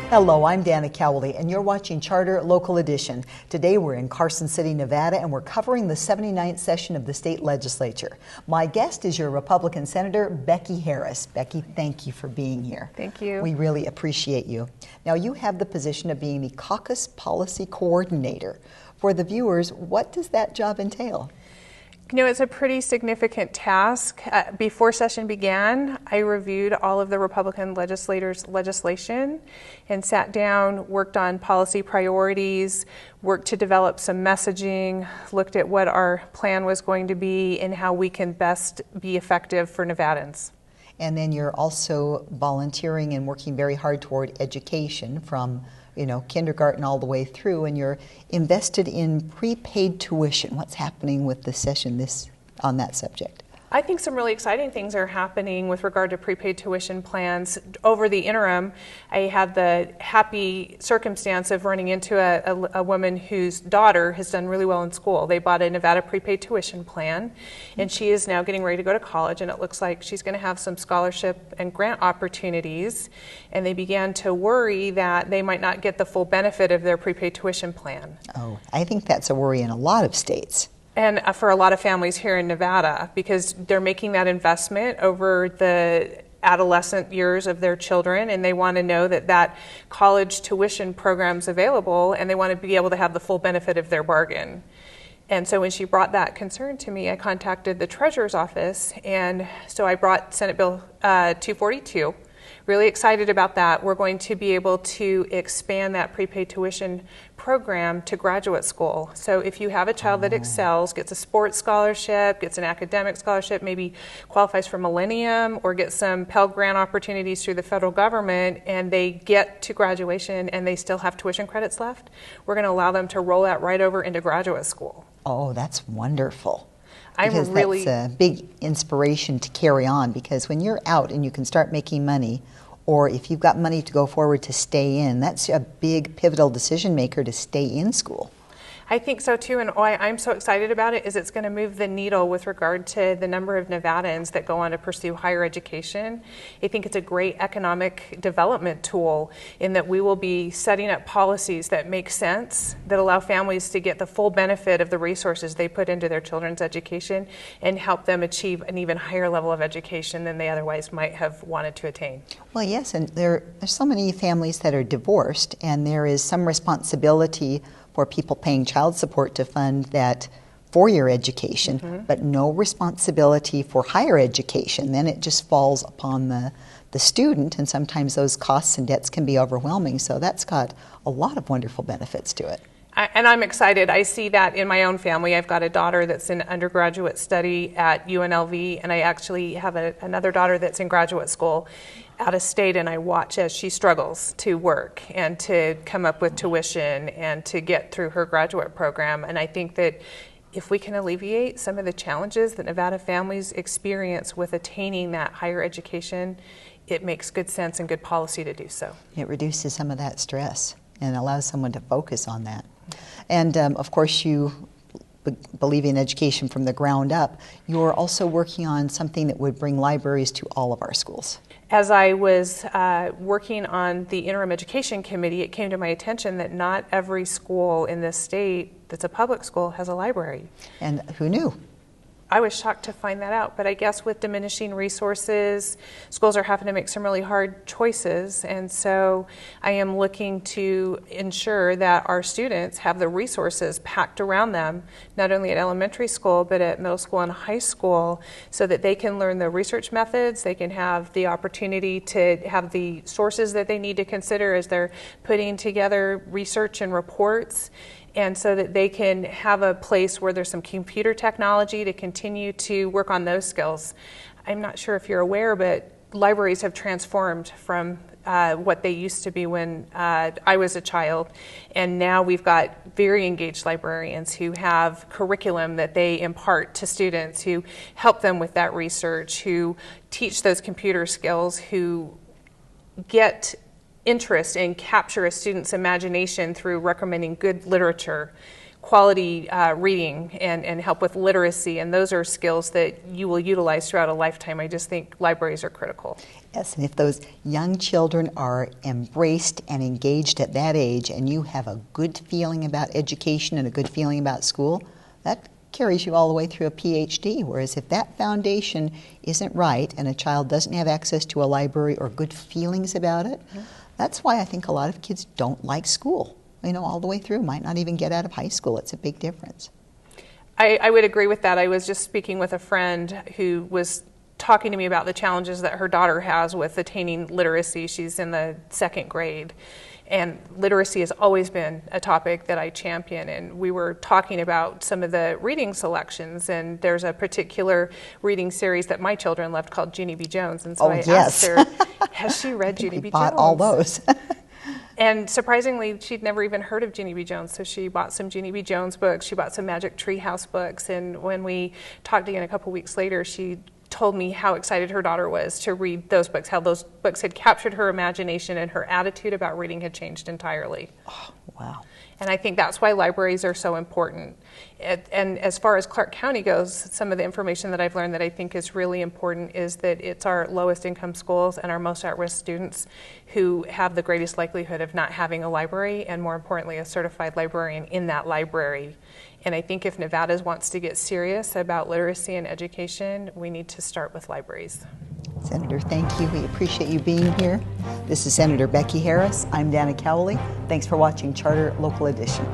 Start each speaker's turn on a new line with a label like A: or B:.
A: Hello, I'm Dana Cowley, and you're watching Charter Local Edition. Today we're in Carson City, Nevada, and we're covering the 79th session of the state legislature. My guest is your Republican Senator, Becky.Harris. Becky, thank you for being here.
B: Thank you.
A: We really appreciate you. Now, you have the position of being the Caucus Policy Coordinator. For the viewers, what does that job entail?
B: You know, it's a pretty significant task. Before session began, I reviewed all of the Republican legislators' legislation and sat down, worked on policy priorities, worked to develop some messaging, looked at what our plan was going to be and how we can best be effective for Nevadans.
A: And then you're also volunteering and working very hard toward education from kindergarten all the way through, and you're invested in prepaid tuition. What's happening with the session on that subject?
B: I think some really exciting things are happening with regard to prepaid tuition plans. Over the interim, I had the happy circumstance of running into a woman whose daughter has done really well in school. They bought a Nevada prepaid tuition plan, and she is now getting ready to go to college, and it looks like she's going to have some scholarship and grant opportunities, and they began to worry that they might not get the full benefit of their prepaid tuition plan.
A: Oh, I think that's a worry in a lot of states.
B: And for a lot of families here in Nevada, because they're making that investment over the adolescent years of their children, and they want to know that that college tuition program's available, and they want to be able to have the full benefit of their bargain. And so when she brought that concern to me, I contacted the Treasurer's office, and so I brought Senate Bill 242. Really excited about that. We're going to be able to expand that prepaid tuition program to graduate school. So if you have a child that excels, gets a sports scholarship, gets an academic scholarship, maybe qualifies for Millennium or gets some Pell Grant opportunities through the federal government, and they get to graduation and they still have tuition credits left, we're going to allow them to roll that right over into graduate school.
A: Oh, that's wonderful.
B: Because
A: that's a big inspiration to carry on, because when you're out and you can start making money, or if you've got money to go forward to stay in, that's a big pivotal decision maker to stay in school.
B: I think so too, and why I'm so excited about it is it's going to move the needle with regard to the number of Nevadans that go on to pursue higher education. I think it's a great economic development tool in that we will be setting up policies that make sense, that allow families to get the full benefit of the resources they put into their children's education and help them achieve an even higher level of education than they otherwise might have wanted to attain.
A: Well, yes, and there's so many families that are divorced, and there is some responsibility for people paying child support to fund that four-year education, but no responsibility for higher education. Then it just falls upon the student, and sometimes those costs and debts can be overwhelming. So that's got a lot of wonderful benefits to it.
B: And I'm excited. I see that in my own family. I've got a daughter that's in undergraduate study at UNLV, and I actually have another daughter that's in graduate school out of state, and I watch as she struggles to work and to come up with tuition and to get through her graduate program. And I think that if we can alleviate some of the challenges that Nevada families experience with attaining that higher education, it makes good sense and good policy to do so.
A: It reduces some of that stress and allows someone to focus on that. And of course, you believe in education from the ground up. You're also working on something that would bring libraries to all of our schools.
B: As I was working on the Interim Education Committee, it came to my attention that not every school in this state that's a public school has a library.
A: And who knew?
B: I was shocked to find that out, but I guess with diminishing resources, schools are having to make some really hard choices, and so I am looking to ensure that our students have the resources packed around them, not only at elementary school, but at middle school and high school, so that they can learn the research methods, they can have the opportunity to have the sources that they need to consider as they're putting together research and reports, and so that they can have a place where there's some computer technology to continue to work on those skills. I'm not sure if you're aware, but libraries have transformed from what they used to be when I was a child, and now we've got very engaged librarians who have curriculum that they impart to students, who help them with that research, who teach those computer skills, who get interest and capture a student's imagination through recommending good literature. quality reading and help with literacy, and those are skills that you will utilize throughout a lifetime. I just think libraries are critical.
A: Yes, and if those young children are embraced and engaged at that age, and you have a good feeling about education and a good feeling about school, that carries you all the way through a PhD. Whereas if that foundation isn't right and a child doesn't have access to a library or good feelings about it, that's why I think a lot of kids don't like school, you know, all the way through, might not even get out of high school. It's a big difference.
B: I would agree with that. I was just speaking with a friend who was talking to me about the challenges that her daughter has with attaining literacy. She's in the 2nd grade. And literacy has always been a topic that I champion. And we were talking about some of the reading selections. And there's a particular reading series that my children loved called Jeannie B. Jones. And so I asked her, has she read Jeannie B. Jones?
A: Bought all those.
B: And surprisingly, she'd never even heard of Jeannie B. Jones. So she bought some Jeannie B. Jones books. She bought some Magic Tree House books. And when we talked again a couple weeks later, she told me how excited her daughter was to read those books, how those books had captured her imagination and her attitude about reading had changed entirely.
A: Oh, wow.
B: And I think that's why libraries are so important. And as far as Clark County goes, some of the information that I've learned that I think is really important is that it's our lowest income schools and our most at-risk students who have the greatest likelihood of not having a library, and more importantly, a certified librarian in that library. And I think if Nevada wants to get serious about literacy and education, we need to start with libraries.
A: Senator, thank you. We appreciate you being here. This is Senator Becky Harris. I'm Dana Cowley. Thanks for watching Charter Local Edition.